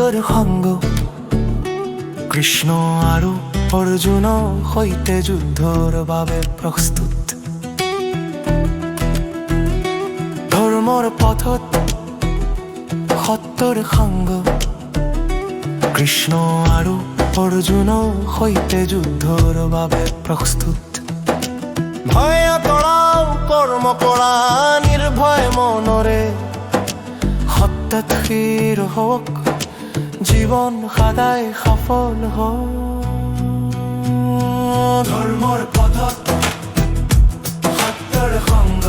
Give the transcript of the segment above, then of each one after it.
সত্যৰ সংগ কৃষ্ণ আৰু অৰ্জুন সৈতে যুদ্ধৰ বাবে প্ৰস্তুত ধৰ্মৰ পথত সত্যৰ সংগ কৃষ্ণ আৰু অৰ্জুন সৈতে যুদ্ধৰ বাবে প্ৰস্তুত ভয় আঁতৰাও কৰ্ম কৰা নিৰ্ভয় মনৰে সত্যত স্থিৰ হওক জীৱন সদায় সফল হওক ধৰ্মৰ পথত সত্যৰ সংগ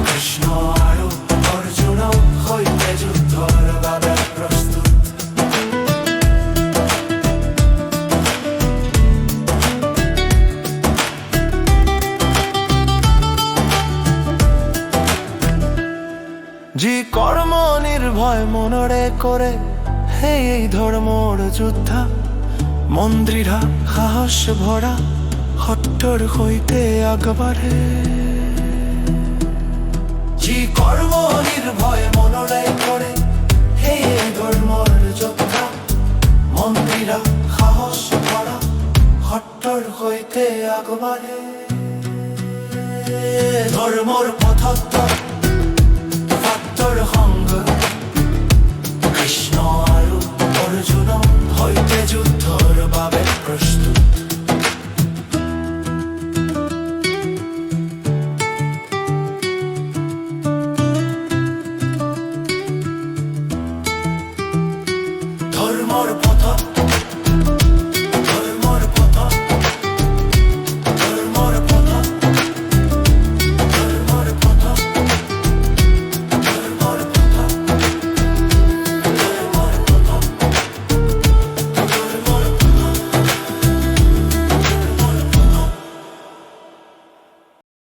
কৃষ্ণ আৰু অৰ্জুন সৈতে যুদ্ধৰ বাবে প্ৰস্তুত যি কৰ্ম নিৰ্ভয় মনৰে কৰে সেই ধৰ্মৰ যোদ্ধা মন দৃঢ় সাহস ভৰা সত্যৰ সৈতে আগবাঢ়ে যি কৰ্ম নিৰ্ভয় মনৰে কৰে সেই ধৰ্মৰ যোদ্ধা মন দৃঢ় সাহস ভৰা সত্যৰ সৈতে আগবাঢ়ে ধৰ্মৰ পথত সত্যৰ সংগ কৃষ্ণ আৰু অৰ্জুন সৈতে